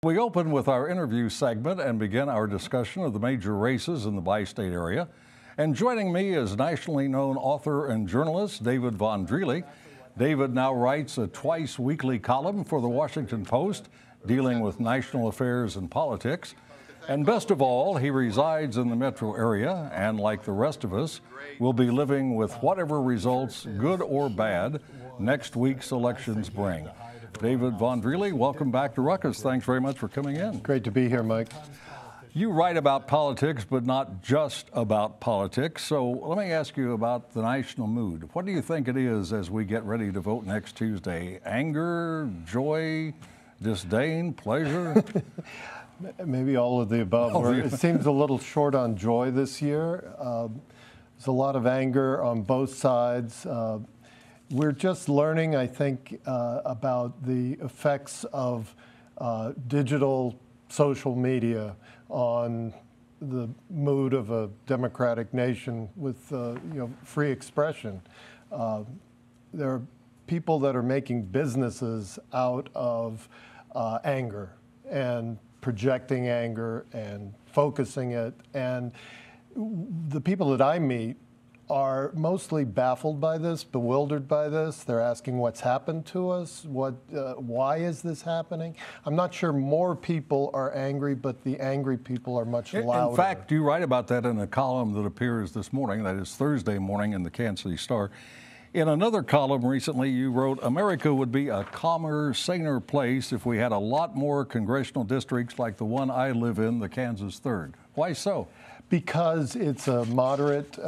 We open with our interview segment and begin our discussion of the major races in the bi-state area. And joining me is nationally known author and journalist David Von Drehle. David now writes a twice-weekly column for the Washington Post dealing with national affairs and politics. And best of all, he resides in the metro area and, like the rest of us, will be living with whatever results, good or bad, next week's elections bring. David Von Drehle, welcome back to Ruckus. Thanks very much for coming in. Great to be here, Mike. You write about politics, but not just about politics. So let me ask you about the national mood. What do you think it is as we get ready to vote next Tuesday? Anger, joy, disdain, pleasure? Maybe all of the above. It seems a little short on joy this year. There's a lot of anger on both sides. We're just learning, I think, about the effects of digital social media on the mood of a democratic nation with free expression. There are people that are making businesses out of anger and projecting anger and focusing it. And the people that I meet are mostly baffled by this, bewildered by this. They're asking what's happened to us, why is this happening? I'm not sure more people are angry, but the angry people are much louder. In fact, you write about that in a column that appears this morning, that is Thursday morning in the Kansas City Star. In another column recently, you wrote, America would be a calmer, saner place if we had a lot more congressional districts like the one I live in, the Kansas 3rd. Why so? Because it's a moderate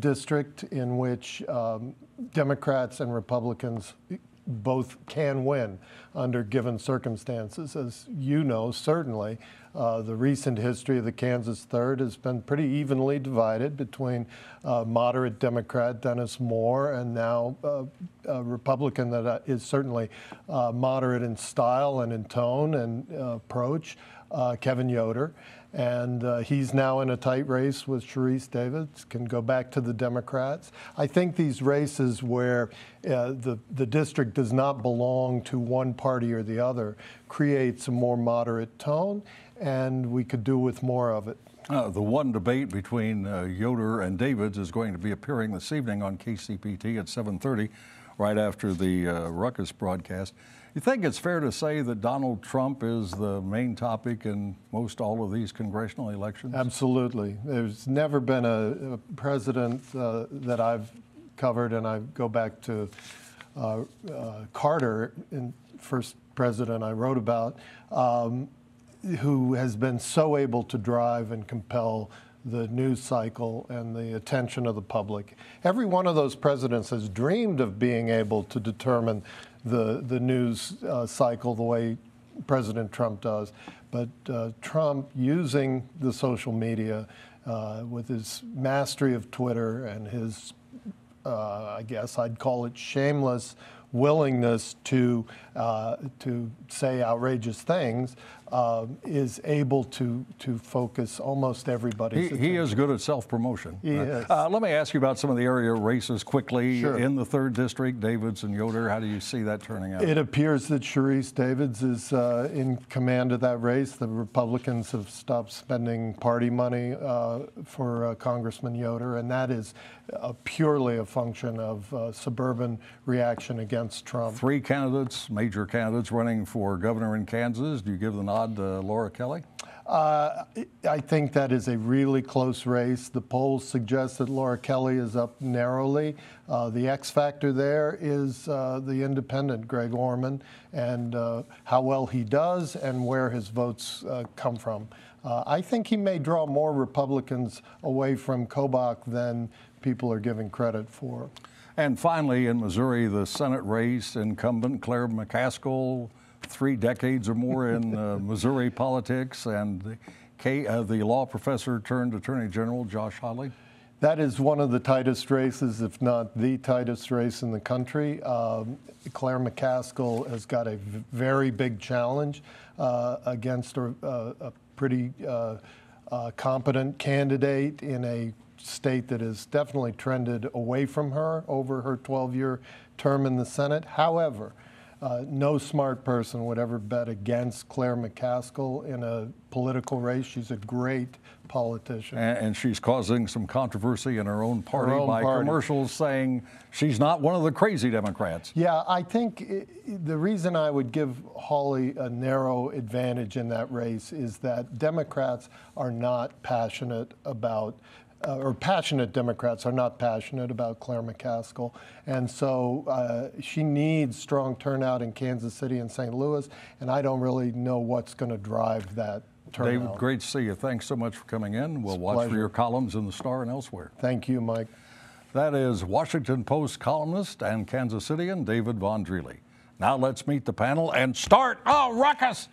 district in which Democrats and Republicans both can win under given circumstances. As you know, certainly, the recent history of the Kansas 3rd has been pretty evenly divided between moderate Democrat Dennis Moore and now a Republican that is certainly moderate in style and in tone and approach, Kevin Yoder. And he's now in a tight race with Sharice Davids, can go back to the Democrats. I think these races where the district does not belong to one party or the other creates a more moderate tone, and we could do with more of it. The one debate between Yoder and Davids is going to be appearing this evening on KCPT at 7:30, right after the Ruckus broadcast. You think it's fair to say that Donald Trump is the main topic in most all of these congressional elections? Absolutely. There's never been a president that I've covered, and I go back to Carter, first president I wrote about, who has been so able to drive and compel the news cycle and the attention of the public. Every one of those presidents has dreamed of being able to determine the news cycle the way President Trump does. But Trump, using the social media with his mastery of Twitter and his, I guess I'd call it shameless willingness to say outrageous things, is able to focus almost everybody's attention. He is good at self-promotion. He is. Let me ask you about some of the area races quickly. Sure. In the 3rd District, Davids and Yoder, how do you see that turning out? It appears that Sharice Davids is in command of that race. The Republicans have stopped spending party money for Congressman Yoder, and that is purely a function of suburban reaction against Trump. 3 candidates, major candidates running for governor in Kansas. Do you give the nod to Laura Kelly? I think that is a really close race. The polls suggest that Laura Kelly is up narrowly. The X factor there is the independent Greg Orman and how well he does and where his votes come from. I think he may draw more Republicans away from Kobach than people are giving credit for. And finally, in Missouri, the Senate race, incumbent Claire McCaskill, 3 decades or more in Missouri politics, and the law professor turned Attorney General Josh Hawley. That is one of the tightest races, if not the tightest race in the country. Claire McCaskill has got a very big challenge against a pretty competent candidate in a state that has definitely trended away from her over her 12-year term in the Senate. However, No smart person would ever bet against Claire McCaskill in a political race. She's a great politician. And she's causing some controversy in her own party by commercials saying she's not one of the crazy Democrats. Yeah, I think the reason I would give Hawley a narrow advantage in that race is that Democrats are not passionate about or passionate Democrats are not passionate about Claire McCaskill. And so she needs strong turnout in Kansas City and St. Louis, and I don't really know what's going to drive that turnout. David, great to see you. Thanks so much for coming in. We'll watch for your columns in the Star and elsewhere. Thank you, Mike. That is Washington Post columnist and Kansas Cityan David Von Drehle. Now let's meet the panel and start a ruckus.